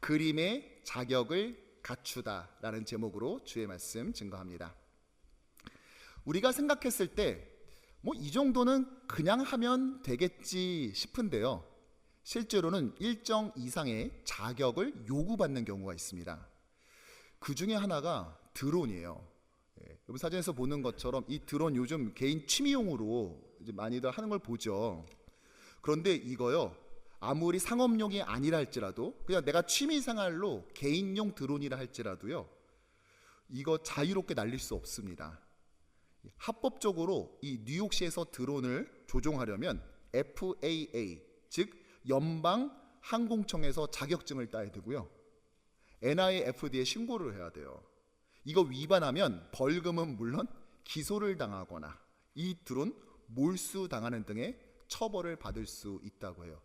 그림의 자격을 갖추다라는 제목으로 주의 말씀 증거합니다. 우리가 생각했을 때 뭐 이 정도는 그냥 하면 되겠지 싶은데요, 실제로는 일정 이상의 자격을 요구받는 경우가 있습니다. 그 중에 하나가 드론이에요. 여러분 사진에서 보는 것처럼 이 드론 요즘 개인 취미용으로 이제 많이들 하는 걸 보죠. 그런데 이거요, 아무리 상업용이 아니라 할지라도, 그냥 내가 취미 생활로 개인용 드론이라 할지라도요, 이거 자유롭게 날릴 수 없습니다. 합법적으로 이 뉴욕시에서 드론을 조종하려면 FAA, 즉 연방 항공청에서 자격증을 따야 되고요, NIFD에 신고를 해야 돼요. 이거 위반하면 벌금은 물론 기소를 당하거나 이 드론 몰수당하는 등의 처벌을 받을 수 있다고 해요.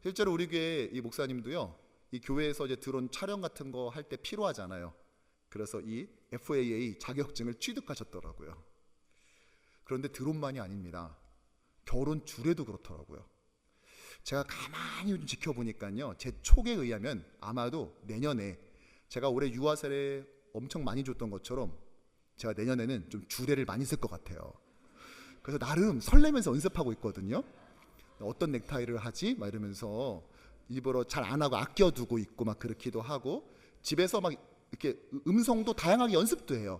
실제로 우리 교회 이 목사님도요, 이 교회에서 이제 드론 촬영 같은 거 할 때 필요하잖아요. 그래서 이 FAA 자격증을 취득하셨더라고요. 그런데 드론만이 아닙니다. 결혼 주례도 그렇더라고요. 제가 가만히 좀 지켜보니까요, 제 촉에 의하면 아마도 내년에 제가 올해 유아세례 엄청 많이 줬던 것처럼 제가 내년에는 좀 주례를 많이 쓸 것 같아요. 그래서 나름 설레면서 연습하고 있거든요. 어떤 넥타이를 하지? 막 이러면서 일부러 잘 안 하고 아껴두고 있고 막 그렇기도 하고, 집에서 막 이렇게 음성도 다양하게 연습도 해요.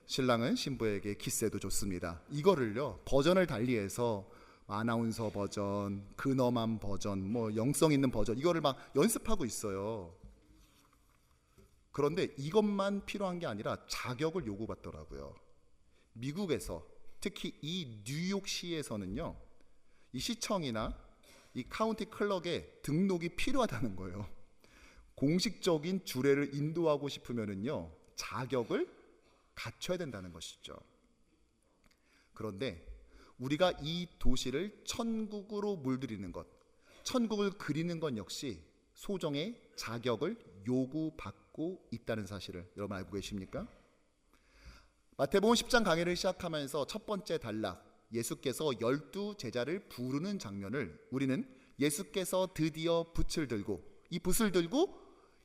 신랑은 신부에게 키스해도 좋습니다. 이거를요, 버전을 달리해서 아나운서 버전, 근엄한 버전, 뭐 영성 있는 버전, 이거를 막 연습하고 있어요. 그런데 이것만 필요한 게 아니라 자격을 요구받더라고요. 미국에서 특히 이 뉴욕시에서는요, 이 시청이나 이 카운티 클럭에 등록이 필요하다는 거예요. 공식적인 주례를 인도하고 싶으면은요, 자격을 갖춰야 된다는 것이죠. 그런데 우리가 이 도시를 천국으로 물들이는 것, 천국을 그리는 것 역시 소정의 자격을 요구받고 있다는 사실을 여러분 알고 계십니까? 마태복음 10장 강의를 시작하면서 첫 번째 단락, 예수께서 12 제자를 부르는 장면을 우리는 예수께서 드디어 붓을 들고, 이 붓을 들고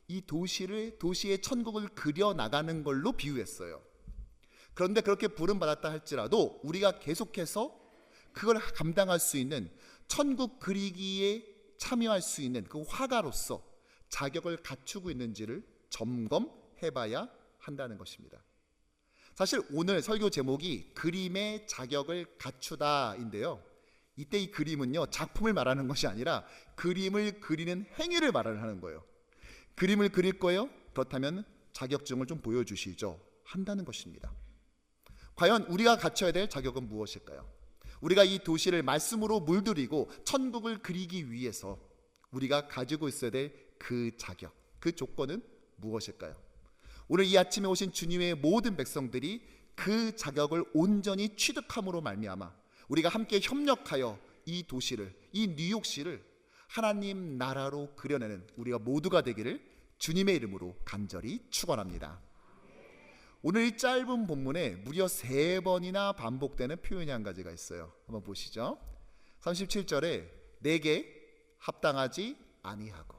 이 도시의 천국을 그려나가는 걸로 비유했어요. 그런데 그렇게 부름받았다 할지라도 우리가 계속해서 그걸 감당할 수 있는, 천국 그리기에 참여할 수 있는 그 화가로서 자격을 갖추고 있는지를 점검해봐야 한다는 것입니다. 사실 오늘 설교 제목이 그림의 자격을 갖추다인데요, 이때 이 그림은요, 작품을 말하는 것이 아니라 그림을 그리는 행위를 말하는 거예요. 그림을 그릴 거예요? 그렇다면 자격증을 좀 보여주시죠. 한다는 것입니다. 과연 우리가 갖춰야 될 자격은 무엇일까요? 우리가 이 도시를 말씀으로 물들이고 천국을 그리기 위해서 우리가 가지고 있어야 될 그 자격, 그 조건은 무엇일까요? 오늘 이 아침에 오신 주님의 모든 백성들이 그 자격을 온전히 취득함으로 말미암아 우리가 함께 협력하여 이 도시를, 이 뉴욕시를 하나님 나라로 그려내는 우리가 모두가 되기를 주님의 이름으로 간절히 축원합니다. 오늘 이 짧은 본문에 무려 3번이나 반복되는 표현이 한 가지가 있어요. 한번 보시죠. 37절에 내게 합당하지 아니하고,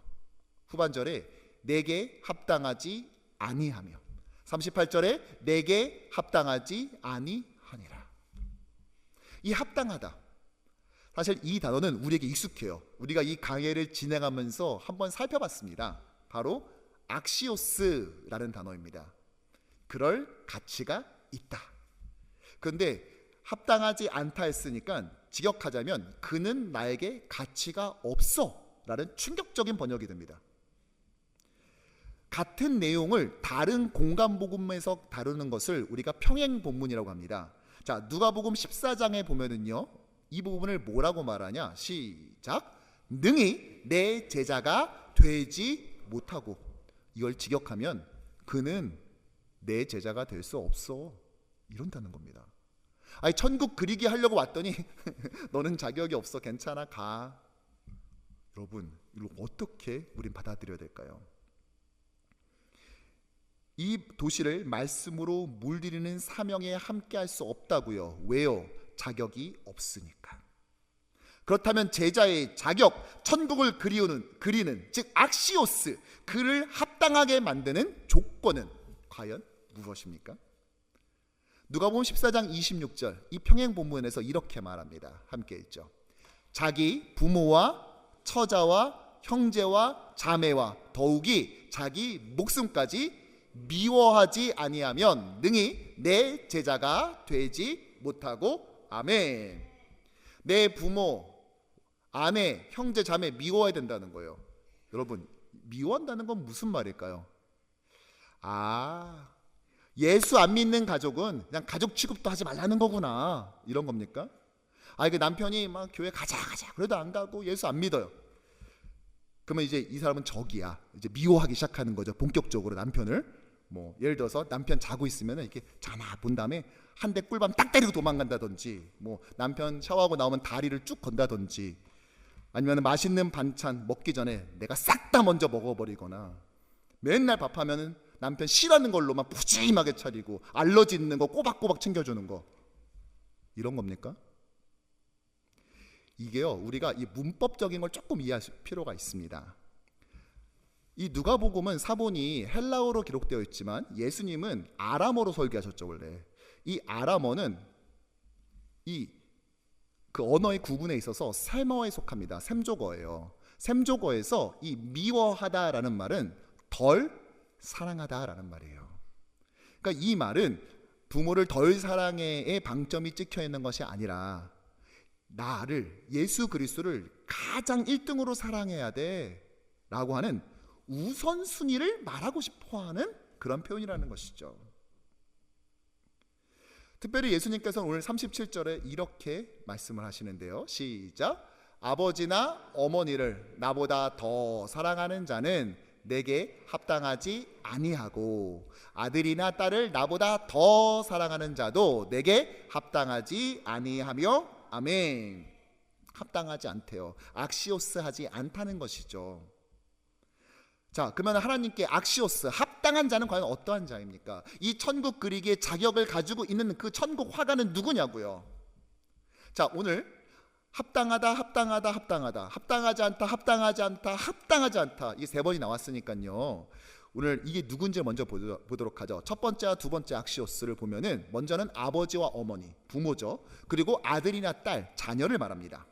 후반절에 내게 합당하지 아니하며, 38절에 내게 합당하지 아니하니라. 이 합당하다, 사실 이 단어는 우리에게 익숙해요. 우리가 이 강해를 진행하면서 한번 살펴봤습니다. 바로 악시오스라는 단어입니다. 그럴 가치가 있다. 그런데 합당하지 않다 했으니까 직역하자면 그는 나에게 가치가 없어 라는 충격적인 번역이 됩니다. 같은 내용을 다른 공간복음에서 다루는 것을 우리가 평행본문이라고 합니다. 자, 누가복음 14장에 보면은요, 이 부분을 뭐라고 말하냐? 시작. 능히 내 제자가 되지 못하고, 이걸 직역하면 그는 내 제자가 될 수 없어, 이런다는 겁니다. 아니, 천국 그리기 하려고 왔더니 너는 자격이 없어, 괜찮아, 가. 여러분, 이걸 어떻게 우린 받아들여야 될까요? 이 도시를 말씀으로 물들이는 사명에 함께할 수 없다고요. 왜요? 자격이 없으니까. 그렇다면 제자의 자격, 천국을 그리는 즉 악시오스, 그를 합당하게 만드는 조건은 과연 무엇입니까? 누가복음 14장 26절 이 평행 본문에서 이렇게 말합니다. 함께 읽죠. 자기 부모와 처자와 형제와 자매와 더욱이 자기 목숨까지 미워하지 아니하면 능히 내 제자가 되지 못하고. 아멘. 내 부모, 아내, 형제, 자매 미워해야 된다는 거예요. 여러분, 미워한다는 건 무슨 말일까요? 예수 안 믿는 가족은 그냥 가족 취급도 하지 말라는 거구나, 이런 겁니까? 그 남편이 막 교회 가자 그래도 안 가고 예수 안 믿어요. 그러면 이제 이 사람은 적이야. 이제 미워하기 시작하는 거죠. 본격적으로 남편을. 뭐 예를 들어서 남편 자고 있으면 이렇게 자마 본 다음에 한 대 꿀밤 딱 때리고 도망간다든지, 뭐 남편 샤워하고 나오면 다리를 쭉 건다든지, 아니면 맛있는 반찬 먹기 전에 내가 싹 다 먼저 먹어버리거나, 맨날 밥하면은 남편 싫어하는 걸로만 푸짐하게 차리고 알러지 있는 거 꼬박꼬박 챙겨주는 거, 이런 겁니까? 이게요, 우리가 이 문법적인 걸 조금 이해할 필요가 있습니다. 이 누가복음은 사본이 헬라어로 기록되어 있지만 예수님은 아람어로 설교하셨죠. 원래 이 아람어는 그 언어의 구분에 있어서 셈어에 속합니다. 셈조거예요. 셈조거에서 이 미워하다라는 말은 덜 사랑하다라는 말이에요. 그러니까 이 말은 부모를 덜 사랑해의 방점이 찍혀 있는 것이 아니라 나를, 예수 그리스도를 가장 1등으로 사랑해야 돼 라고 하는 우선순위를 말하고 싶어하는 그런 표현이라는 것이죠. 특별히 예수님께서는 오늘 37절에 이렇게 말씀을 하시는데요. 시작. 아버지나 어머니를 나보다 더 사랑하는 자는 내게 합당하지 아니하고, 아들이나 딸을 나보다 더 사랑하는 자도 내게 합당하지 아니하며. 아멘. 합당하지 않대요. 악시오스 하지 않다는 것이죠. 자, 그러면 하나님께 악시오스, 합당한 자는 과연 어떠한 자입니까? 이 천국 그리기의 자격을 가지고 있는 그 천국 화가는 누구냐고요? 자, 오늘 합당하다, 합당하다, 합당하다, 합당하지 않다, 합당하지 않다, 합당하지 않다, 이 세 번이 나왔으니까요. 오늘 이게 누군지 먼저 보도록 하죠. 첫 번째와 두 번째 악시오스를 보면은 먼저는 아버지와 어머니, 부모죠. 그리고 아들이나 딸, 자녀를 말합니다.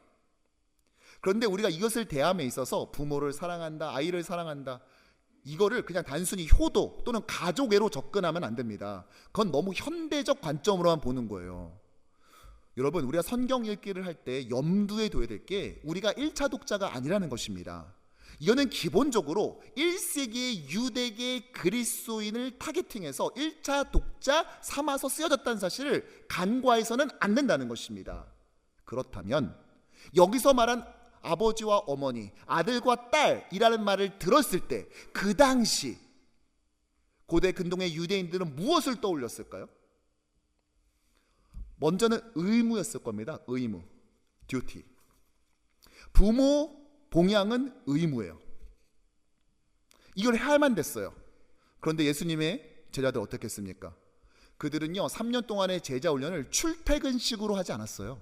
그런데 우리가 이것을 대함에 있어서 부모를 사랑한다, 아이를 사랑한다, 이거를 그냥 단순히 효도 또는 가족애로 접근하면 안 됩니다. 그건 너무 현대적 관점으로만 보는 거예요. 여러분, 우리가 성경 읽기를 할 때 염두에 둬야 될 게 우리가 1차 독자가 아니라는 것입니다. 이거는 기본적으로 1세기의 유대계 그리스도인을 타겟팅해서 1차 독자 삼아서 쓰여졌다는 사실을 간과해서는 안 된다는 것입니다. 그렇다면 여기서 말한 아버지와 어머니, 아들과 딸이라는 말을 들었을 때 그 당시 고대 근동의 유대인들은 무엇을 떠올렸을까요? 먼저는 의무였을 겁니다. 의무, 듀티. 부모 봉양은 의무예요. 이걸 해야만 됐어요. 그런데 예수님의 제자들 어떻게 했습니까? 그들은요 3년 동안의 제자 훈련을 출퇴근식으로 하지 않았어요.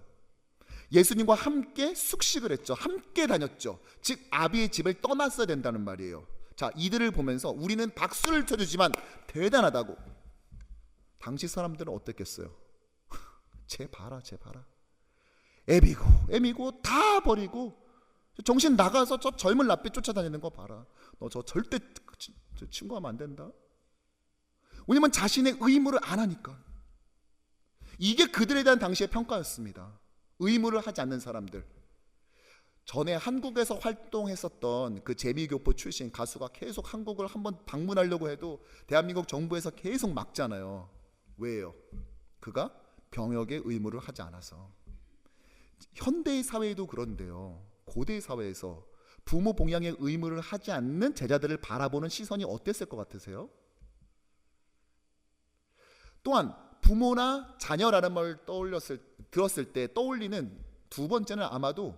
예수님과 함께 숙식을 했죠. 함께 다녔죠. 즉 아비의 집을 떠났어야 된다는 말이에요. 자, 이들을 보면서 우리는 박수를 쳐주지만 대단하다고. 당시 사람들은 어땠겠어요? 쟤 봐라, 쟤 봐라. 애미고 다 버리고 정신 나가서 저 젊은 랍비 쫓아다니는 거 봐라. 너 저 절대 저 친구하면 안 된다. 왜냐면 자신의 의무를 안 하니까. 이게 그들에 대한 당시의 평가였습니다. 의무를 하지 않는 사람들. 전에 한국에서 활동했었던 그 재미교포 출신 가수가 계속 한국을 한번 방문하려고 해도 대한민국 정부에서 계속 막잖아요. 왜요? 그가 병역의 의무를 하지 않아서. 현대의 사회에도 그런데요. 고대 사회에서 부모 봉양의 의무를 하지 않는 제자들을 바라보는 시선이 어땠을 것 같으세요? 또한 부모나 자녀라는 말을 들었을 때 떠올리는 두 번째는 아마도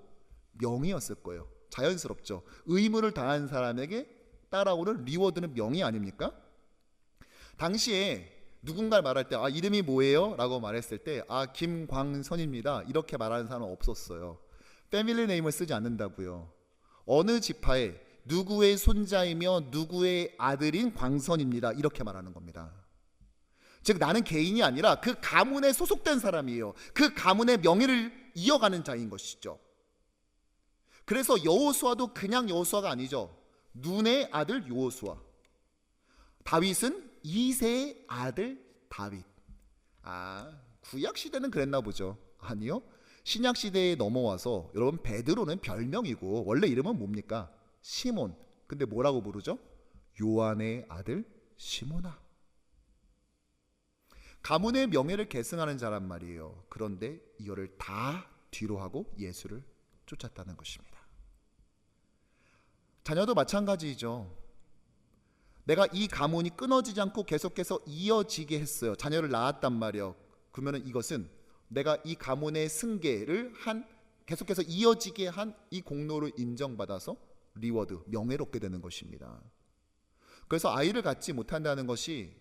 명예였을 거예요. 자연스럽죠. 의무를 다한 사람에게 따라오는 리워드는 명예 아닙니까? 당시에 누군가를 말할 때 이름이 뭐예요? 라고 말했을 때 김광선입니다. 이렇게 말하는 사람은 없었어요. 패밀리 네임을 쓰지 않는다고요. 어느 지파에 누구의 손자이며 누구의 아들인 광선입니다. 이렇게 말하는 겁니다. 즉 나는 개인이 아니라 그 가문에 소속된 사람이에요. 그 가문의 명예를 이어가는 자인 것이죠. 그래서 여호수아도 그냥 여호수아가 아니죠. 눈의 아들 여호수아. 다윗은 이새의 아들 다윗. 구약 시대는 그랬나 보죠. 아니요. 신약 시대에 넘어와서 여러분 베드로는 별명이고 원래 이름은 뭡니까? 시몬. 근데 뭐라고 부르죠? 요한의 아들 시몬아. 가문의 명예를 계승하는 자란 말이에요. 그런데 이거를 다 뒤로 하고 예수를 쫓았다는 것입니다. 자녀도 마찬가지죠. 내가 이 가문이 끊어지지 않고 계속해서 이어지게 했어요. 자녀를 낳았단 말이에요. 그러면 이것은 내가 이 가문의 승계를 계속해서 이어지게 한 이 공로를 인정받아서 리워드, 명예를 얻게 되는 것입니다. 그래서 아이를 갖지 못한다는 것이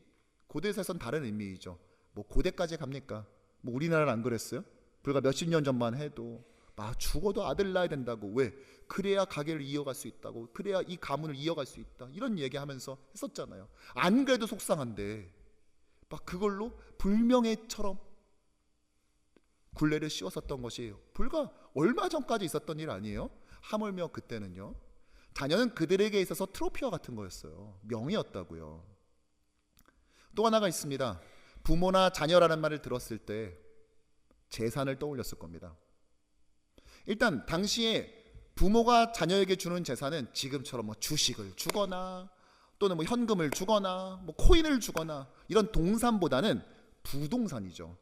고대에서는 다른 의미이죠. 뭐 고대까지 갑니까? 뭐 우리나라는 안 그랬어요? 불과 몇십 년 전만 해도 죽어도 아들 낳아야 된다고. 왜? 그래야 가게를 이어갈 수 있다고. 그래야 이 가문을 이어갈 수 있다. 이런 얘기하면서 했었잖아요. 안 그래도 속상한데 그걸로 불명예처럼 굴레를 씌웠었던 것이에요. 불과 얼마 전까지 있었던 일 아니에요? 하물며 그때는요. 자녀는 그들에게 있어서 트로피와 같은 거였어요. 명예였다고요. 또 하나가 있습니다. 부모나 자녀라는 말을 들었을 때 재산을 떠올렸을 겁니다. 일단 당시에 부모가 자녀에게 주는 재산은 지금처럼 주식을 주거나 또는 현금을 주거나 코인을 주거나 이런 동산보다는 부동산이죠.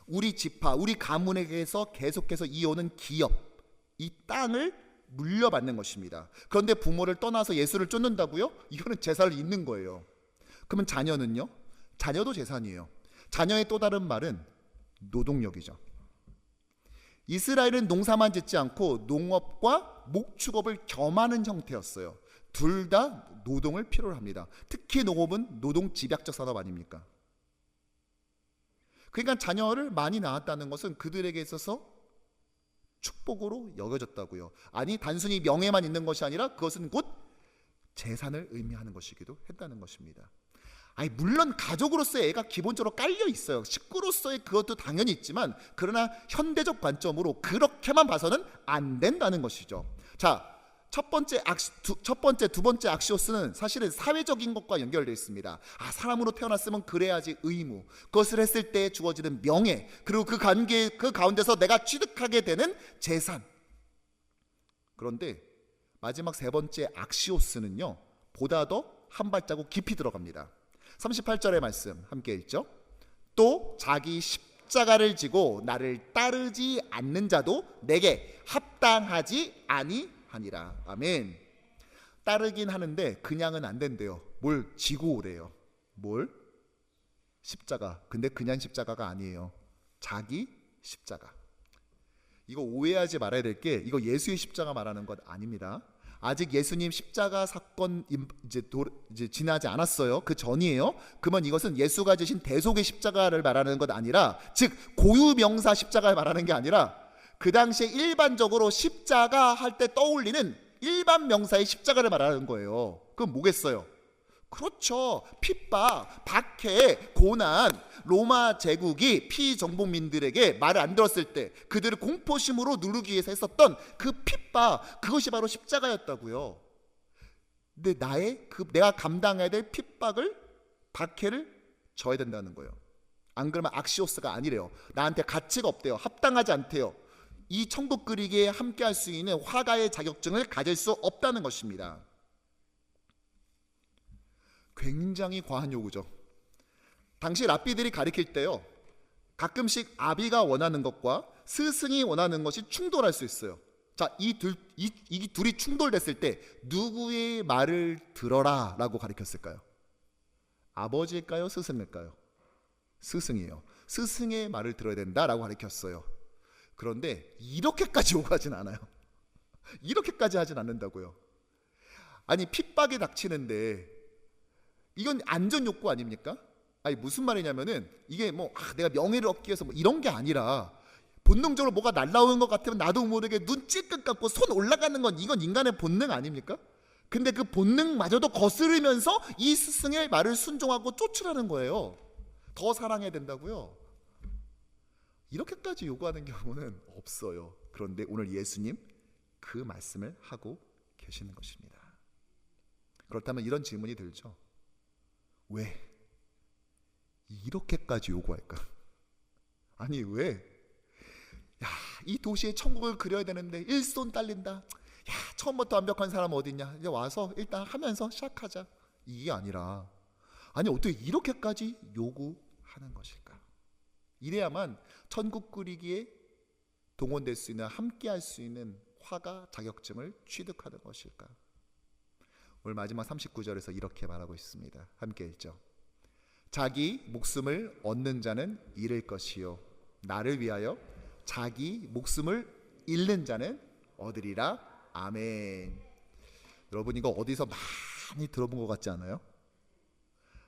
우리 지파, 우리 가문에게서 계속해서 이어오는 기업, 이 땅을 물려받는 것입니다. 그런데 부모를 떠나서 예수를 쫓는다고요? 이거는 재산을 잇는 거예요. 그러면 자녀는요? 자녀도 재산이에요. 자녀의 또 다른 말은 노동력이죠. 이스라엘은 농사만 짓지 않고 농업과 목축업을 겸하는 형태였어요. 둘 다 노동을 필요로 합니다. 특히 농업은 노동 집약적 산업 아닙니까? 그러니까 자녀를 많이 낳았다는 것은 그들에게 있어서 축복으로 여겨졌다고요. 아니 단순히 명예만 있는 것이 아니라 그것은 곧 재산을 의미하는 것이기도 했다는 것입니다. 물론 가족으로서의 애가 기본적으로 깔려 있어요. 식구로서의 그것도 당연히 있지만 그러나 현대적 관점으로 그렇게만 봐서는 안 된다는 것이죠. 자, 두 번째 악시오스는 사실은 사회적인 것과 연결되어 있습니다. 사람으로 태어났으면 그래야지 의무, 그것을 했을 때 주어지는 명예, 그리고 그 가운데서 내가 취득하게 되는 재산. 그런데 마지막 세 번째 악시오스는요, 보다 더 한 발자국 깊이 들어갑니다. 38절의 말씀 함께 읽죠. 또 자기 십자가를 지고 나를 따르지 않는 자도 내게 합당하지 아니하니라. 아멘. 따르긴 하는데 그냥은 안 된대요. 뭘 지고 오래요. 뭘? 십자가. 근데 그냥 십자가가 아니에요. 자기 십자가. 이거 오해하지 말아야 될 게 이거 예수의 십자가 말하는 것 아닙니다. 아직 예수님 십자가 사건 이제 지나지 않았어요. 그 전이에요. 그러면 이것은 예수가 지신 대속의 십자가를 말하는 것 아니라, 즉 고유명사 십자가를 말하는 게 아니라 그 당시에 일반적으로 십자가 할 때 떠올리는 일반 명사의 십자가를 말하는 거예요. 그럼 뭐겠어요? 그렇죠. 핍박, 박해, 고난, 로마 제국이 피정복민들에게 말을 안 들었을 때 그들을 공포심으로 누르기 위해서 했었던 그 핍박, 그것이 바로 십자가였다고요. 근데 내가 감당해야 될 핍박을, 박해를 져야 된다는 거예요. 안 그러면 악시오스가 아니래요. 나한테 가치가 없대요. 합당하지 않대요. 이 천국 그리기에 함께 할 수 있는 화가의 자격증을 가질 수 없다는 것입니다. 굉장히 과한 요구죠. 당시 랍비들이 가르칠 때요, 가끔씩 아비가 원하는 것과 스승이 원하는 것이 충돌할 수 있어요. 자, 이 둘이 충돌됐을 때 누구의 말을 들어라 라고 가르쳤을까요? 아버지일까요? 스승일까요? 스승이에요. 스승의 말을 들어야 된다라고 가르쳤어요. 그런데 이렇게까지 요구하진 않아요. 이렇게까지 하진 않는다고요. 아니, 핍박이 닥치는데 이건 안전 욕구 아닙니까? 무슨 말이냐면은 이게 내가 명예를 얻기 위해서 이런 게 아니라 본능적으로 뭐가 날라오는 것 같으면 나도 모르게 눈 찔끔 감고 손 올라가는 건 이건 인간의 본능 아닙니까? 근데 그 본능마저도 거스르면서 이 스승의 말을 순종하고 쫓으라는 거예요. 더 사랑해야 된다고요? 이렇게까지 요구하는 경우는 없어요. 그런데 오늘 예수님 그 말씀을 하고 계시는 것입니다. 그렇다면 이런 질문이 들죠. 왜 이렇게까지 요구할까? 아니 왜? 야, 이 도시에 천국을 그려야 되는데 일손 딸린다. 야, 처음부터 완벽한 사람 어딨냐? 이제 와서 일단 하면서 시작하자. 이게 아니라 아니 어떻게 이렇게까지 요구하는 것일까? 이래야만 천국 그리기에 동원될 수 있는, 함께할 수 있는 화가 자격증을 취득하는 것일까? 오늘 마지막 39절에서 이렇게 말하고 있습니다. 함께 읽죠. 자기 목숨을 얻는 자는 잃을 것이요 나를 위하여 자기 목숨을 잃는 자는 얻으리라. 아멘. 여러분 이거 어디서 많이 들어본 것 같지 않아요?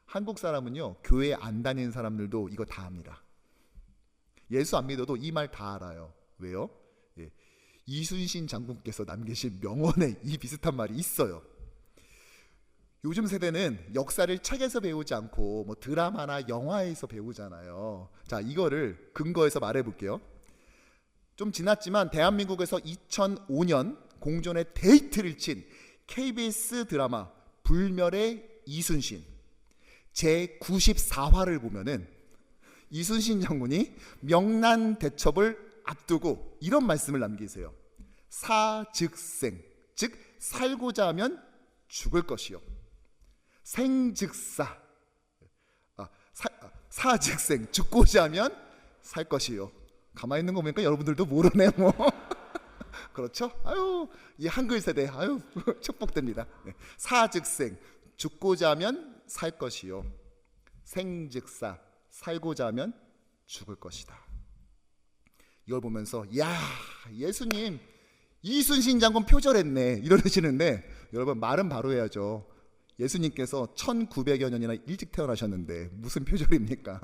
한국 사람은요 교회 안 다니는 사람들도 이거 다 압니다. 예수 안 믿어도 이 말 다 알아요. 왜요? 예. 이순신 장군께서 남기신 명언에 이 비슷한 말이 있어요. 요즘 세대는 역사를 책에서 배우지 않고 뭐 드라마나 영화에서 배우잖아요. 자, 이거를 근거해서 말해볼게요. 좀 지났지만 대한민국에서 2005년 공전의 데이트를 친 KBS 드라마 불멸의 이순신 제94화를 보면은 이순신 장군이 명란 대첩을 앞두고 이런 말씀을 남기세요. 사즉생, 즉 살고자 하면 죽을 것이요 생즉사, 사즉생, 죽고자 하면 살 것이요. 가만히 있는 거 보니까 여러분들도 모르네 뭐. 그렇죠? 아유, 이 한글 세대 아유 축복됩니다. 사즉생, 죽고자 하면 살 것이요 생즉사, 살고자 하면 죽을 것이다. 이걸 보면서 야, 예수님 이순신 장군 표절했네 이러시는데, 여러분 말은 바로 해야죠. 예수님께서 1900여 년이나 일찍 태어나셨는데 무슨 표절입니까?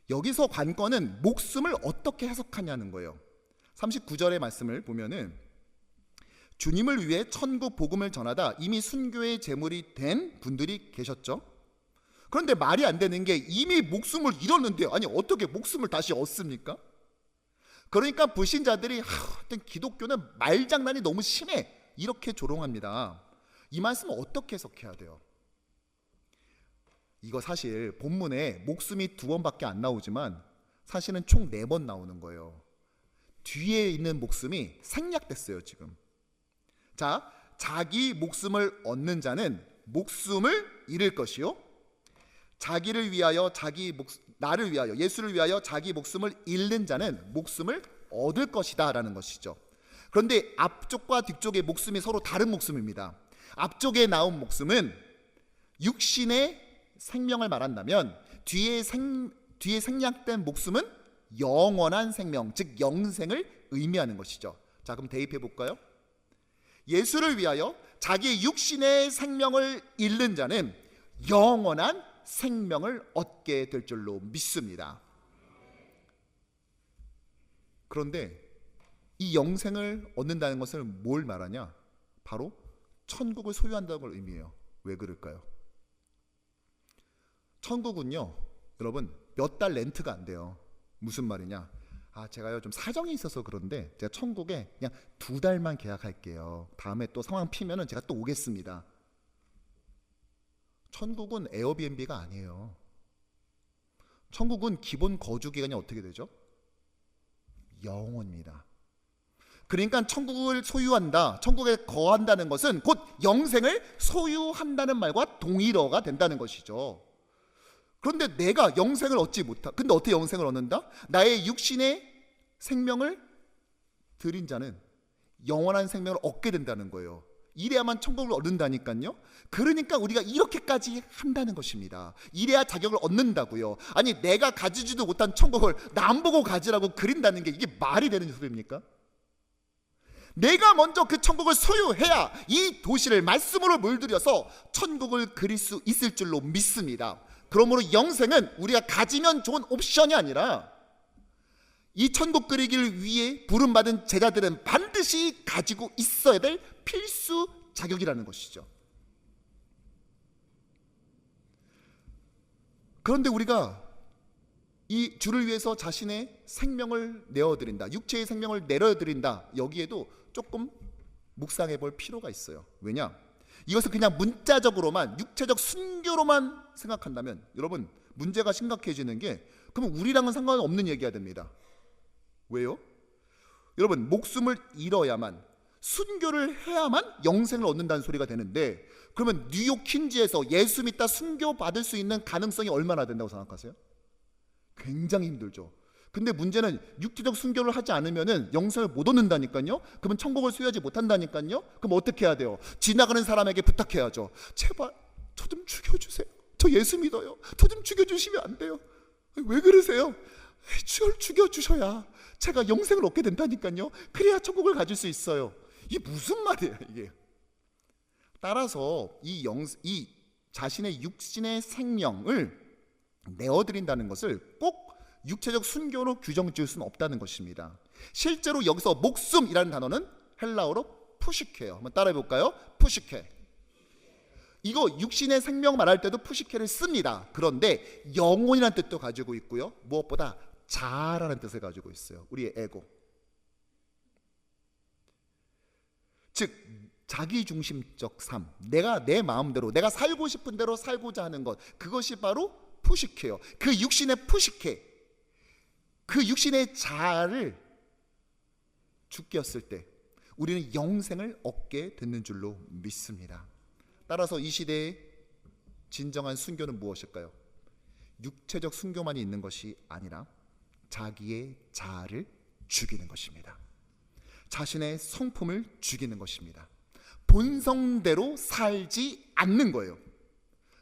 여기서 관건은 목숨을 어떻게 해석하냐는 거예요. 39절의 말씀을 보면은 주님을 위해 천국 복음을 전하다 이미 순교의 제물이 된 분들이 계셨죠. 그런데 말이 안 되는 게 이미 목숨을 잃었는데 아니 어떻게 목숨을 다시 얻습니까? 그러니까 불신자들이 하여튼 기독교는 말장난이 너무 심해 이렇게 조롱합니다. 이 말씀은 어떻게 해석해야 돼요? 이거 사실 본문에 목숨이 2번밖에 안 나오지만 사실은 총 4번 나오는 거예요. 뒤에 있는 목숨이 생략됐어요 지금. 자, 자기 목숨을 얻는 자는 목숨을 잃을 것이요 자기를 위하여 나를 위하여 예수를 위하여 자기 목숨을 잃는 자는 목숨을 얻을 것이다 라는 것이죠. 그런데 앞쪽과 뒤쪽의 목숨이 서로 다른 목숨입니다. 앞쪽에 나온 목숨은 육신의 생명을 말한다면 뒤에 생략된 목숨은 영원한 생명, 즉 영생을 의미하는 것이죠. 자, 그럼 대입해 볼까요? 예수를 위하여 자기 육신의 생명을 잃는 자는 영원한 생명을 얻게 될 줄로 믿습니다. 그런데 이 영생을 얻는다는 것을 뭘 말하냐? 바로 천국을 소유한다는 걸 의미해요. 왜 그럴까요? 천국은요 여러분 몇 달 렌트가 안 돼요. 무슨 말이냐? 제가요 좀 사정이 있어서 그런데 제가 천국에 그냥 2달만 계약할게요. 다음에 또 상황 피면은 제가 또 오겠습니다. 천국은 에어비앤비가 아니에요. 천국은 기본 거주 기간이 어떻게 되죠? 영원입니다. 그러니까 천국을 소유한다, 천국에 거한다는 것은 곧 영생을 소유한다는 말과 동일어가 된다는 것이죠. 그런데 내가 영생을 얻지 못하. 근데 어떻게 영생을 얻는다? 나의 육신의 생명을 드린 자는 영원한 생명을 얻게 된다는 거예요. 이래야만 천국을 얻는다니까요. 그러니까 우리가 이렇게까지 한다는 것입니다. 이래야 자격을 얻는다고요. 아니 내가 가지지도 못한 천국을 남 보고 가지라고 그린다는 게 이게 말이 되는 소리입니까? 내가 먼저 그 천국을 소유해야 이 도시를 말씀으로 물들여서 천국을 그릴 수 있을 줄로 믿습니다. 그러므로 영생은 우리가 가지면 좋은 옵션이 아니라 이 천국 그리기를 위해 부름받은 제자들은 반드시 가지고 있어야 될 필수 자격이라는 것이죠. 그런데 우리가 이 주를 위해서 자신의 생명을 내어드린다, 육체의 생명을 내어드린다, 여기에도 조금 묵상해 볼 필요가 있어요. 왜냐? 이것을 그냥 문자적으로만, 육체적 순교로만 생각한다면 여러분 문제가 심각해지는 게, 그러면 우리랑은 상관없는 얘기가 됩니다. 왜요? 여러분, 목숨을 잃어야만, 순교를 해야만 영생을 얻는다는 소리가 되는데, 그러면 뉴욕 퀸즈에서 예수 믿다 순교 받을 수 있는 가능성이 얼마나 된다고 생각하세요? 굉장히 힘들죠. 근데 문제는 육체적 순교를 하지 않으면 영생을 못 얻는다니까요. 그러면 천국을 소유하지 못한다니까요. 그럼 어떻게 해야 돼요? 지나가는 사람에게 부탁해야죠. 제발 저 좀 죽여주세요. 저 예수 믿어요. 저 좀 죽여주시면 안 돼요? 왜 그러세요? 저를 죽여주셔야 제가 영생을 얻게 된다니까요. 그래야 천국을 가질 수 있어요. 이게 무슨 말이에요 이게? 따라서 이 자신의 육신의 생명을 내어드린다는 것을 꼭 육체적 순교로 규정 지을 수는 없다는 것입니다. 실제로 여기서 목숨이라는 단어는 헬라어로 푸시케예요. 한번 따라해 볼까요? 푸시케. 이거 육신의 생명 말할 때도 푸시케를 씁니다. 그런데 영혼이라는 뜻도 가지고 있고요, 무엇보다 자아라는 뜻을 가지고 있어요. 우리의 에고, 즉 자기중심적 삶, 내가 내 마음대로, 내가 살고 싶은 대로 살고자 하는 것, 그것이 바로 푸시케예요. 그 육신의 푸시케, 그 육신의 자아를 죽게 했을 때 우리는 영생을 얻게 되는 줄로 믿습니다. 따라서 이 시대의 진정한 순교는 무엇일까요? 육체적 순교만이 있는 것이 아니라 자기의 자아를 죽이는 것입니다. 자신의 성품을 죽이는 것입니다. 본성대로 살지 않는 거예요.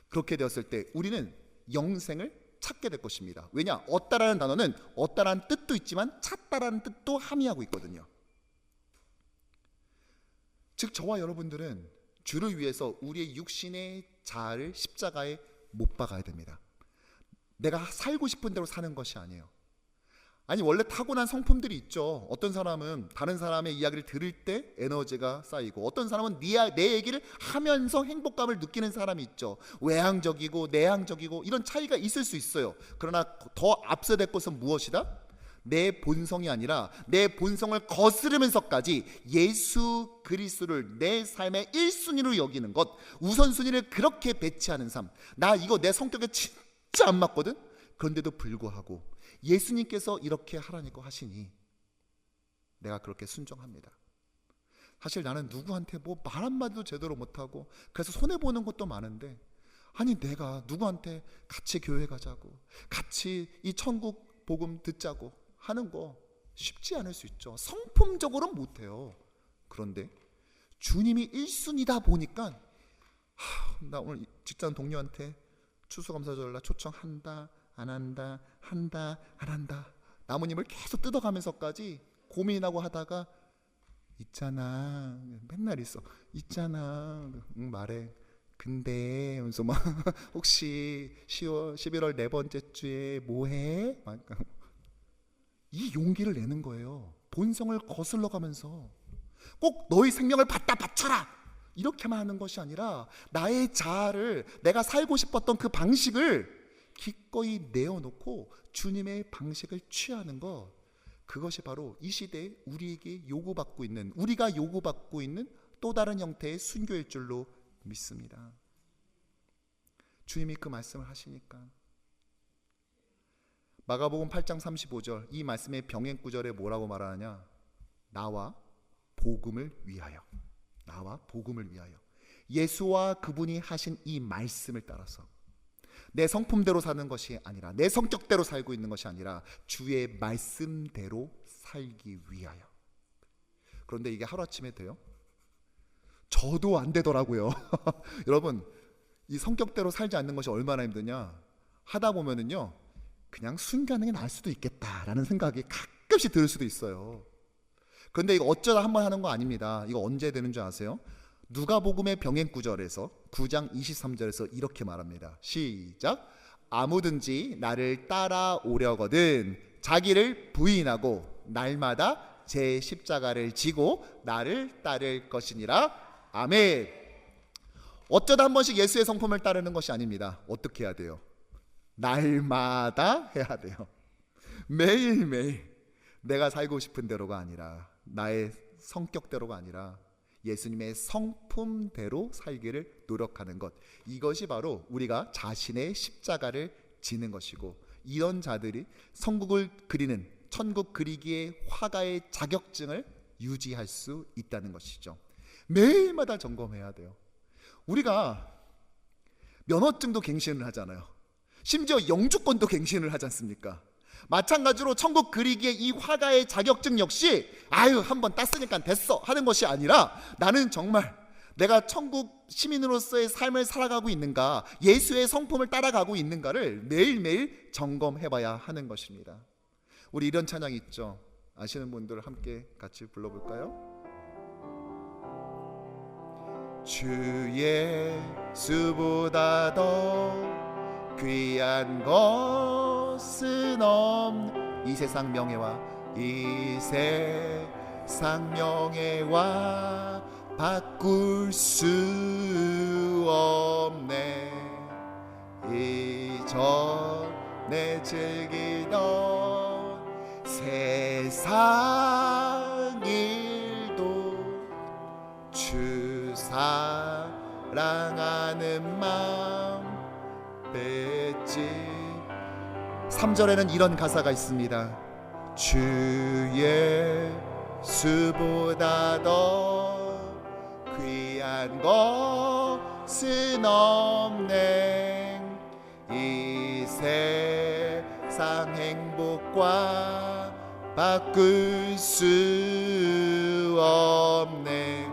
그렇게 되었을 때 우리는 영생을 찾게 될 것입니다. 왜냐? 얻다라는 단어는 얻다라는 뜻도 있지만 찾다라는 뜻도 함의하고 있거든요. 즉 저와 여러분들은 주를 위해서 우리의 육신의 자아를 십자가에 못 박아야 됩니다. 내가 살고 싶은 대로 사는 것이 아니에요. 아니, 원래 타고난 성품들이 있죠. 어떤 사람은 다른 사람의 이야기를 들을 때 에너지가 쌓이고, 어떤 사람은 내 얘기를 하면서 행복감을 느끼는 사람이 있죠. 외향적이고 내향적이고 이런 차이가 있을 수 있어요. 그러나 더 앞서될 것은 무엇이다? 내 본성이 아니라 내 본성을 거스르면서까지 예수 그리스도를 내 삶의 1순위로 여기는 것, 우선순위를 그렇게 배치하는 삶. 나 이거 내 성격에 진짜 안 맞거든? 그런데도 불구하고 예수님께서 이렇게 하라니까 하시니 내가 그렇게 순종합니다. 사실 나는 누구한테 뭐 말 한마디도 제대로 못하고 그래서 손해보는 것도 많은데, 아니 내가 누구한테 같이 교회 가자고, 같이 이 천국 복음 듣자고 하는 거 쉽지 않을 수 있죠. 성품적으로는 못해요. 그런데 주님이 1순위다 보니까 나 오늘 직장 동료한테 추수감사절날 초청한다 안 한다, 한다 안 한다, 나무님을 계속 뜯어가면서까지 고민하고 하다가 있잖아, 맨날 있어, 있잖아, 응, 말해, 근데 하면서 막 혹시 10월 11월 네 번째 주에 뭐해? 이 용기를 내는 거예요. 본성을 거슬러 가면서 꼭 너희 생명을 받다 바쳐라 이렇게만 하는 것이 아니라 나의 자아를, 내가 살고 싶었던 그 방식을 기꺼이 내어놓고 주님의 방식을 취하는 것, 그것이 바로 이 시대에 우리에게 요구받고 있는, 우리가 요구받고 있는 또 다른 형태의 순교일 줄로 믿습니다. 주님이 그 말씀을 하시니까. 마가복음 8장 35절, 이 말씀의 병행 구절에 뭐라고 말하느냐? 나와 복음을 위하여, 나와 복음을 위하여. 예수와 그분이 하신 이 말씀을 따라서 내 성품대로 사는 것이 아니라, 내 성격대로 살고 있는 것이 아니라 주의 말씀대로 살기 위하여. 그런데 이게 하루아침에 돼요? 저도 안 되더라고요. 여러분, 이 성격대로 살지 않는 것이 얼마나 힘드냐? 하다 보면은요, 그냥 순교하는 게 나을 수도 있겠다라는 생각이 가끔씩 들 수도 있어요. 그런데 이거 어쩌다 한번 하는 거 아닙니다. 이거 언제 되는 줄 아세요? 누가복음의 병행 구절에서 9장 23절에서 이렇게 말합니다. 시작. 아무든지 나를 따라오려거든 자기를 부인하고 날마다 제 십자가를 지고 나를 따를 것이니라. 아멘. 어쩌다 한 번씩 예수의 성품을 따르는 것이 아닙니다. 어떻게 해야 돼요? 날마다 해야 돼요. 매일매일 내가 살고 싶은 대로가 아니라, 나의 성격대로가 아니라 예수님의 성품대로 살기를 노력하는 것, 이것이 바로 우리가 자신의 십자가를 지는 것이고, 이런 자들이 천국을 그리기의 화가의 자격증을 유지할 수 있다는 것이죠. 매일마다 점검해야 돼요. 우리가 면허증도 갱신을 하잖아요. 심지어 영주권도 갱신을 하지 않습니까? 마찬가지로 천국 그리기의 이 화가의 자격증 역시 한번 땄으니까 됐어 하는 것이 아니라, 나는 정말 내가 천국 시민으로서의 삶을 살아가고 있는가, 예수의 성품을 따라가고 있는가를 매일매일 점검해봐야 하는 것입니다. 우리 이런 찬양 있죠? 아시는 분들 함께 같이 불러볼까요? 주 예수보다 더 귀한 것은 없네. 이 세상 명예와 바꿀 수 없네. 이전에 즐기던 세상 일도 주 사랑하는 마음 뺐지. 3절에는 이런 가사가 있습니다. 주 예수보다 더 귀한 것은 없네. 이 세상 행복과 바꿀 수 없네.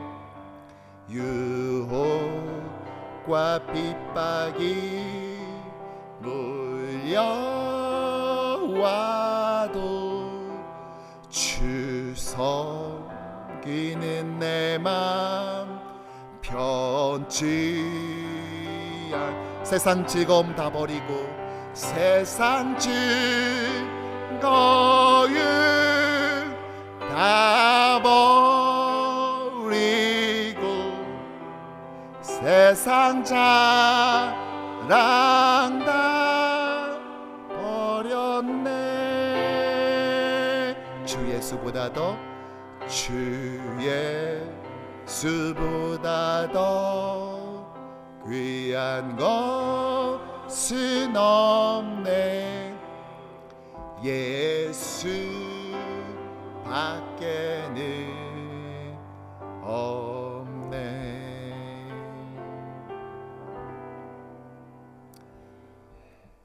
유혹과 핍박이 몰려와도 주 섬기는 내 맘 편치 않. 세상 즐거움 다 버리고, 세상 즐거움 다 버리고, 세상 자랑 다 버렸네. 주 예수보다 더 귀한 것은 없네. 예수 밖에는 없네.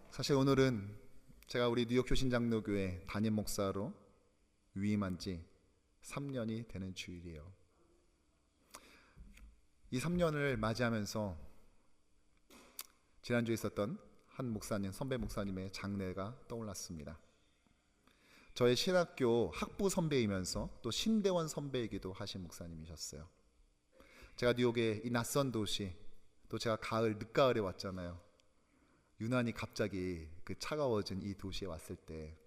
사실 오늘은 제가 우리 뉴욕 효신장로교회 담임 목사로 위임한 지 3년이 되는 주일이에요. 이 3년을 맞이하면서 지난주에 있었던 한 목사님, 선배 목사님의 장례가 떠올랐습니다. 저의 신학교 학부 선배이면서 또 신대원 선배이기도 하신 목사님이셨어요. 제가 뉴욕의 이 낯선 도시, 또 제가 늦가을에 왔잖아요. 유난히 갑자기 그 차가워진 이 도시에 왔을 때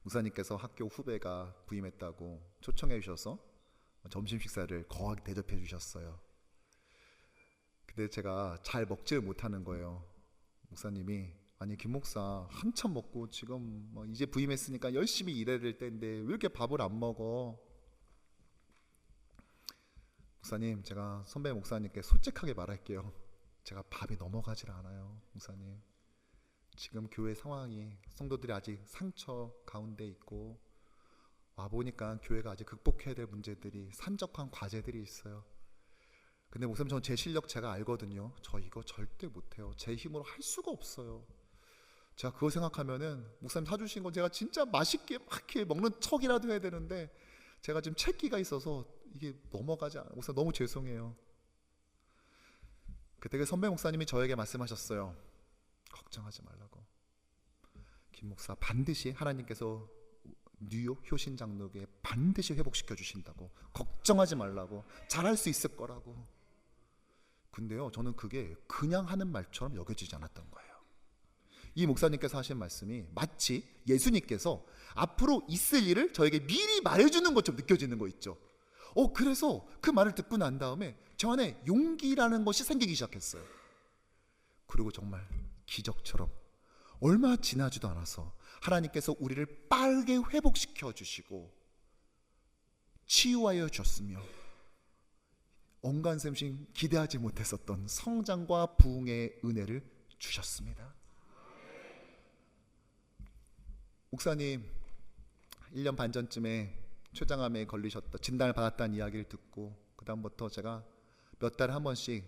목사님께서 학교 후배가 부임했다고 초청해 주셔서 점심 식사를 거하게 대접해 주셨어요. 근데 제가 잘 먹지를 못하는 거예요. 목사님이, 아니 김 목사 한참 먹고 지금 이제 부임했으니까 열심히 일해야 될 때인데 왜 이렇게 밥을 안 먹어? 목사님, 제가 선배 목사님께 솔직하게 말할게요. 제가 밥이 넘어가질 않아요. 목사님, 지금 교회 상황이, 성도들이 아직 상처 가운데 있고, 와보니까 교회가 아직 극복해야 될 문제들이, 산적한 과제들이 있어요. 근데 목사님, 전 제 실력 제가 알거든요. 저 이거 절대 못해요. 제 힘으로 할 수가 없어요. 제가 그거 생각하면은 목사님 사주신 거 제가 진짜 맛있게 막 이렇게 먹는 척이라도 해야 되는데 제가 지금 채기가 있어서 이게 넘어가지 않아요. 목사님 너무 죄송해요. 그때 그 선배 목사님이 저에게 말씀하셨어요. 걱정하지 말라고. 김 목사, 반드시 하나님께서 뉴욕 효신장로교회 반드시 회복시켜 주신다고. 걱정하지 말라고. 잘할 수 있을 거라고. 근데요, 저는 그게 그냥 하는 말처럼 여겨지지 않았던 거예요. 이 목사님께서 하신 말씀이 마치 예수님께서 앞으로 있을 일을 저에게 미리 말해주는 것처럼 느껴지는 거 있죠. 그래서 그 말을 듣고 난 다음에 저 안에 용기라는 것이 생기기 시작했어요. 그리고 정말 기적처럼 얼마 지나지도 않아서 하나님께서 우리를 빠르게 회복시켜 주시고 치유하여 주셨으며 언간샘신 기대하지 못했었던 성장과 부흥의 은혜를 주셨습니다. 목사님 1년 반 전쯤에 췌장암에 걸리셨다 진단을 받았다는 이야기를 듣고 그 다음부터 제가 몇 달에 한 번씩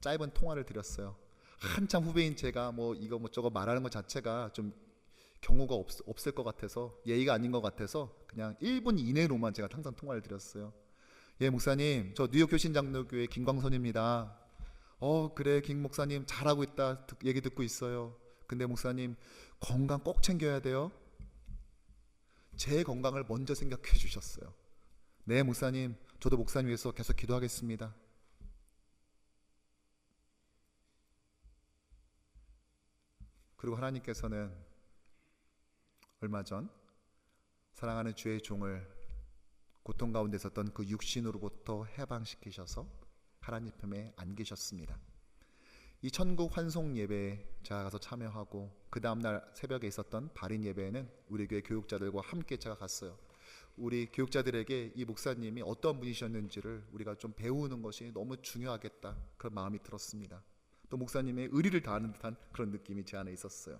짧은 통화를 드렸어요. 한참 후배인 제가 이거 저거 말하는 것 자체가 좀 경우가 없을 것 같아서 예의가 아닌 것 같아서 그냥 1분 이내로만 제가 항상 통화를 드렸어요. 예 목사님, 저 뉴욕 교신장로교회 김광선입니다. 그래 김 목사님 잘하고 있다 얘기 듣고 있어요. 근데 목사님 건강 꼭 챙겨야 돼요. 제 건강을 먼저 생각해 주셨어요. 네 목사님, 저도 목사님 위해서 계속 기도하겠습니다. 그리고 하나님께서는 얼마 전 사랑하는 주의 종을 고통 가운데 있었던 그 육신으로부터 해방시키셔서 하나님 품에 안기셨습니다. 이 천국 환송 예배에 제가 가서 참여하고 그 다음날 새벽에 있었던 발인 예배에는 우리 교회 교육자들과 함께 제가 갔어요. 우리 교육자들에게 이 목사님이 어떤 분이셨는지를 우리가 좀 배우는 것이 너무 중요하겠다 그런 마음이 들었습니다. 또 목사님의 의리를 다하는 듯한 그런 느낌이 제 안에 있었어요.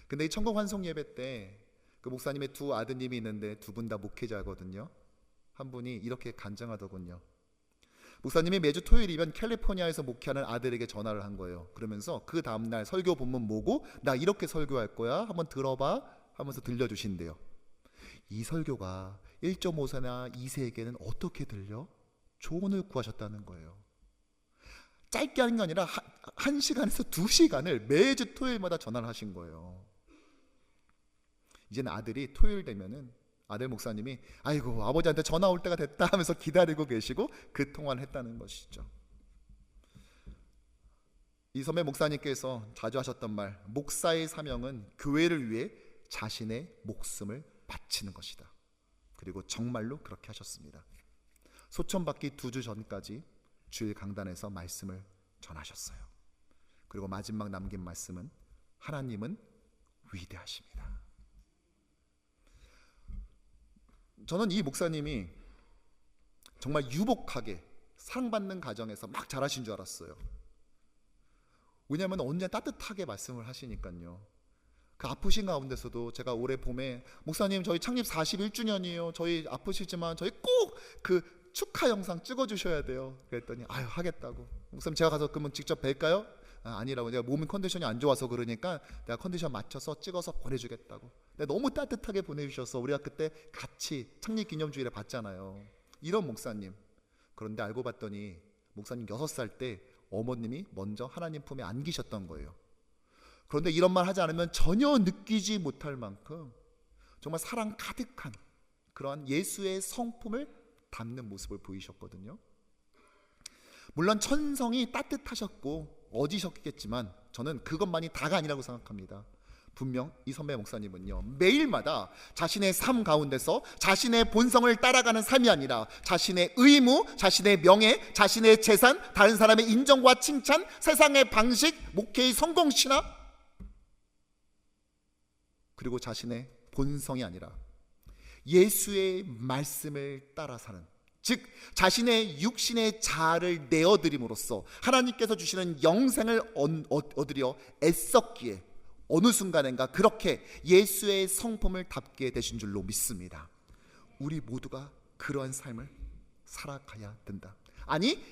근데 이 천국 환송 예배 때 그 목사님의 두 아드님이 있는데 두 분 다 목회자거든요. 한 분이 이렇게 간증하더군요. 목사님이 매주 토요일이면 캘리포니아에서 목회하는 아들에게 전화를 한 거예요. 그러면서 그 다음날 설교 본문 보고 나 이렇게 설교할 거야 한번 들어봐 하면서 들려주신대요. 이 설교가 1.5세나 2세에게는 어떻게 들려? 조언을 구하셨다는 거예요. 짧게 하는 게 아니라 1시간에서 2시간을 매주 토요일마다 전화를 하신 거예요. 이제는 아들이 토요일 되면은 아들 목사님이 아이고 아버지한테 전화 올 때가 됐다 하면서 기다리고 계시고 그 통화를 했다는 것이죠. 이 선배 목사님께서 자주 하셨던 말, 목사의 사명은 교회를 위해 자신의 목숨을 바치는 것이다. 그리고 정말로 그렇게 하셨습니다. 소천받기 2주 전까지 주일 강단에서 말씀을 전하셨어요. 그리고 마지막 남긴 말씀은 하나님은 위대하십니다. 저는 이 목사님이 정말 유복하게 사랑받는 가정에서 막 자라신 줄 알았어요. 왜냐하면 언제나 따뜻하게 말씀을 하시니까요. 그 아프신 가운데서도 제가 올해 봄에 목사님 저희 창립 41주년이에요. 저희 아프시지만 저희 꼭 그 축하 영상 찍어주셔야 돼요. 그랬더니 하겠다고. 목사님 제가 가서 그러면 직접 뵐까요? 아니라고. 내가 몸 컨디션이 안 좋아서 그러니까 내가 컨디션 맞춰서 찍어서 보내주겠다고. 너무 따뜻하게 보내주셔서 우리가 그때 같이 창립기념주일에 봤잖아요. 이런 목사님. 그런데 알고 봤더니 목사님 6살 때 어머님이 먼저 하나님 품에 안기셨던 거예요. 그런데 이런 말 하지 않으면 전혀 느끼지 못할 만큼 정말 사랑 가득한 그러한 예수의 성품을 담는 모습을 보이셨거든요. 물론 천성이 따뜻하셨고 어지셨겠지만 저는 그것만이 다가 아니라고 생각합니다. 분명 이 선배 목사님은요, 매일마다 자신의 삶 가운데서 자신의 본성을 따라가는 삶이 아니라 자신의 의무, 자신의 명예, 자신의 재산, 다른 사람의 인정과 칭찬, 세상의 방식, 목회의 성공신화, 그리고 자신의 본성이 아니라 예수의 말씀을 따라 사는, 즉 자신의 육신의 자아를 내어드림으로써 하나님께서 주시는 영생을 얻으려 애썼기에 어느 순간인가 그렇게 예수의 성품을 담게 되신 줄로 믿습니다. 우리 모두가 그러한 삶을 살아가야 된다. 아니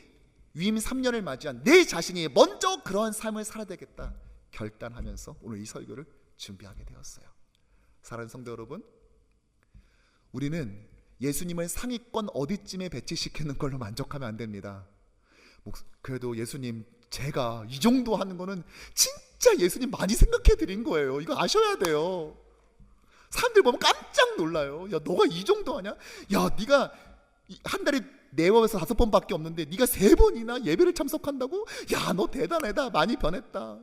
위임 3년을 맞이한 내 자신이 먼저 그러한 삶을 살아야 되겠다 결단하면서 오늘 이 설교를 준비하게 되었어요. 사랑하는 성도 여러분, 우리는 예수님을 상위권 어디쯤에 배치시키는 걸로 만족하면 안 됩니다. 그래도 예수님 제가 이 정도 하는 거는 진짜 예수님 많이 생각해 드린 거예요. 이거 아셔야 돼요. 사람들 보면 깜짝 놀라요. 야 너가 이 정도 하냐? 야 네가 한 달에 4번에서 5번밖에 없는데 네가 3번이나 예배를 참석한다고? 야 너 대단하다. 많이 변했다.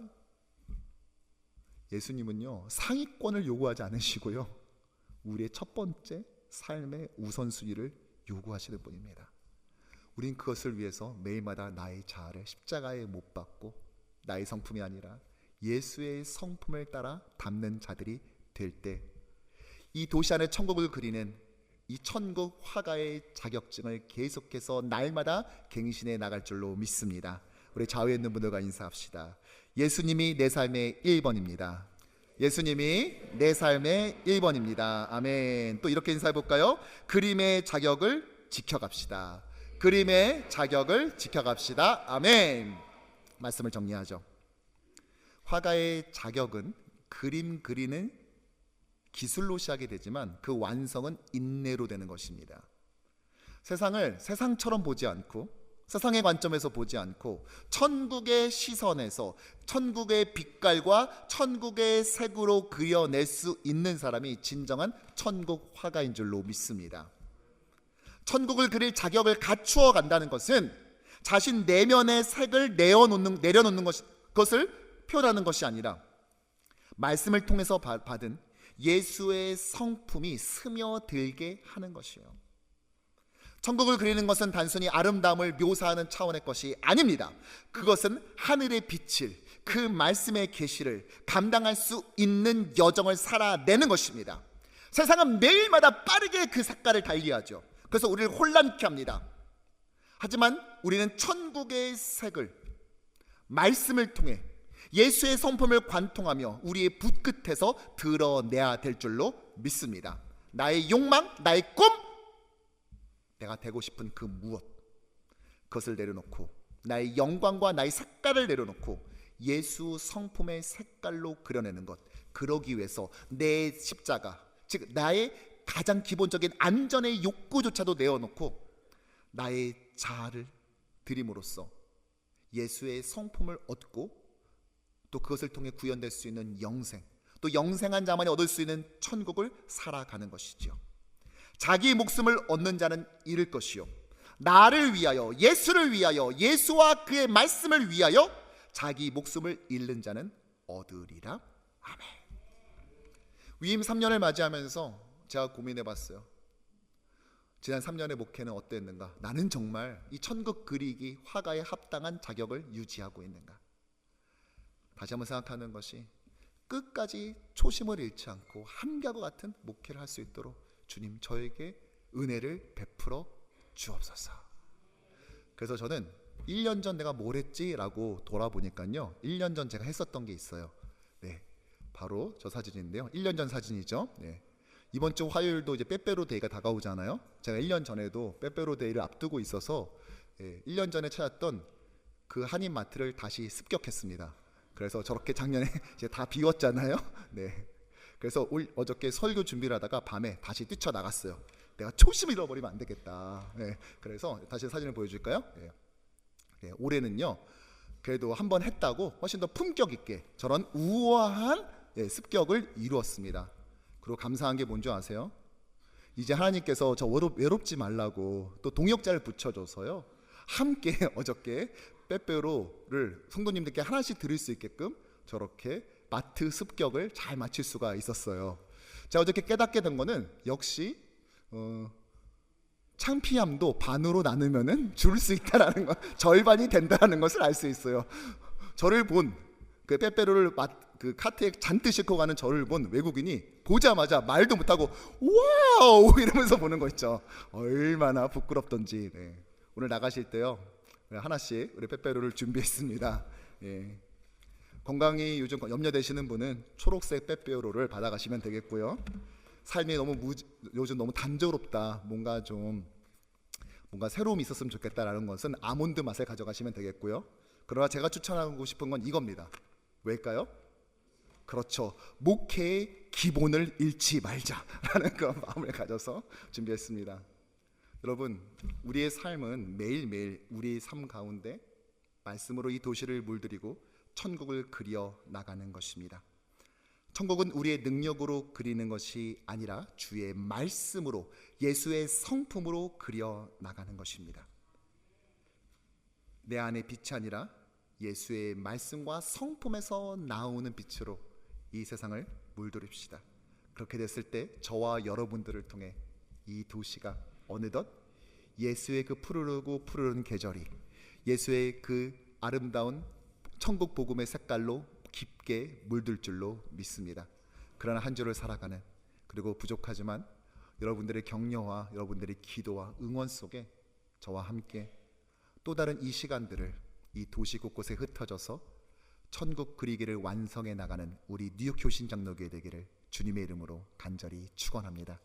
예수님은요 상위권을 요구하지 않으시고요, 우리의 첫 번째 삶의 우선순위를 요구하시는 분입니다. 우린 그것을 위해서 매일마다 나의 자아를 십자가에 못 박고 나의 성품이 아니라 예수의 성품을 따라 담는 자들이 될 때, 이 도시 안에 천국을 그리는 이 천국 화가의 자격증을 계속해서 날마다 갱신해 나갈 줄로 믿습니다. 우리 좌우에 있는 분들과 인사합시다. 예수님이 내 삶의 1번입니다. 예수님이 내 삶의 1번입니다. 아멘. 또 이렇게 인사해 볼까요? 그림의 자격을 지켜갑시다. 그림의 자격을 지켜갑시다. 아멘. 말씀을 정리하죠. 화가의 자격은 그림 그리는 기술로 시작이 되지만 그 완성은 인내로 되는 것입니다. 세상을 세상처럼 보지 않고, 세상의 관점에서 보지 않고 천국의 시선에서 천국의 빛깔과 천국의 색으로 그려낼 수 있는 사람이 진정한 천국 화가인 줄로 믿습니다. 천국을 그릴 자격을 갖추어 간다는 것은 자신 내면의 색을 내려놓는 것을 표현하는 것이 아니라 말씀을 통해서 받은 예수의 성품이 스며들게 하는 것이에요. 천국을 그리는 것은 단순히 아름다움을 묘사하는 차원의 것이 아닙니다. 그것은 하늘의 빛을, 그 말씀의 계시를 감당할 수 있는 여정을 살아내는 것입니다. 세상은 매일마다 빠르게 그 색깔을 달리하죠. 그래서 우리를 혼란케 합니다. 하지만 우리는 천국의 색을 말씀을 통해 예수의 성품을 관통하며 우리의 붓 끝에서 드러내야 될 줄로 믿습니다. 나의 욕망, 나의 꿈, 내가 되고 싶은 그 무엇, 그것을 내려놓고 나의 영광과 나의 색깔을 내려놓고 예수 성품의 색깔로 그려내는 것, 그러기 위해서 내 십자가, 즉 나의 가장 기본적인 안전의 욕구조차도 내어놓고 나의 자아를 드림으로써 예수의 성품을 얻고 또 그것을 통해 구현될 수 있는 영생, 또 영생한 자만이 얻을 수 있는 천국을 살아가는 것이죠. 자기 목숨을 얻는 자는 잃을 것이요, 나를 위하여, 예수를 위하여, 예수와 그의 말씀을 위하여 자기 목숨을 잃는 자는 얻으리라. 아멘. 위임 3년을 맞이하면서 제가 고민해 봤어요. 지난 3년의 목회는 어땠는가? 나는 정말 이 천국 그리기 화가에 합당한 자격을 유지하고 있는가? 다시 한번 생각하는 것이, 끝까지 초심을 잃지 않고 한결과 같은 목회를 할 수 있도록 주님 저에게 은혜를 베풀어 주옵소서. 그래서 저는 1년 전 내가 뭘 했지라고 돌아보니까요, 1년 전 제가 했었던 게 있어요. 네, 바로 저 사진인데요. 1년 전 사진이죠. 네. 이번 주 화요일도 이제 빼빼로 데이가 다가오잖아요. 제가 1년 전에도 빼빼로 데이를 앞두고 있어서 1년 전에 찾았던 그 한인마트를 다시 습격했습니다. 그래서 저렇게 작년에 이제 다 비웠잖아요. 네. 그래서 어저께 설교 준비를 하다가 밤에 다시 뛰쳐나갔어요. 내가 초심을 잃어버리면 안 되겠다. 네. 그래서 다시 사진을 보여줄까요? 네. 네. 올해는요, 그래도 한번 했다고 훨씬 더 품격 있게 저런 우아한 습격을 이루었습니다. 그리고 감사한 게 뭔지 아세요? 이제 하나님께서 저 외롭지 말라고 또 동역자를 붙여줘서요, 함께 어저께 빼빼로를 성도님들께 하나씩 드릴 수 있게끔 저렇게 마트 습격을 잘 마칠 수가 있었어요. 제가 어저께 깨닫게 된 거는 역시 창피함도 반으로 나누면은 줄 수 있다라는 것, 절반이 된다는 것을 알 수 있어요. 저를 본 그 빼빼로를 그 카트에 잔뜩 싣고 가는 저를 본 외국인이 보자마자 말도 못하고 와우 이러면서 보는 거 있죠. 얼마나 부끄럽던지. 네. 오늘 나가실 때요, 하나씩 우리 빼빼로를 준비했습니다. 예. 건강이 요즘 염려되시는 분은 초록색 빼빼로를 받아가시면 되겠고요. 삶이 요즘 너무 단조롭다, 뭔가 새로움이 있었으면 좋겠다라는 것은 아몬드 맛을 가져가시면 되겠고요. 그러나 제가 추천하고 싶은 건 이겁니다. 왜일까요? 그렇죠. 목회의 기본을 잃지 말자라는 그런 마음을 가져서 준비했습니다. 여러분, 우리의 삶은 매일매일 우리의 삶 가운데 말씀으로 이 도시를 물들이고 천국을 그려 나가는 것입니다. 천국은 우리의 능력으로 그리는 것이 아니라 주의 말씀으로, 예수의 성품으로 그려 나가는 것입니다. 내 안의 빛이 아니라 예수의 말씀과 성품에서 나오는 빛으로 이 세상을 물들입시다. 그렇게 됐을 때 저와 여러분들을 통해 이 도시가 어느덧 예수의 그 푸르르고 푸르른 계절이 예수의 그 아름다운 천국 복음의 색깔로 깊게 물들 줄로 믿습니다. 그러나 한 주를 살아가는, 그리고 부족하지만 여러분들의 격려와 여러분들의 기도와 응원 속에 저와 함께 또 다른 이 시간들을 이 도시 곳곳에 흩어져서 천국 그리기를 완성해 나가는 우리 뉴욕 교신 장로교회 되기를 주님의 이름으로 간절히 축원합니다.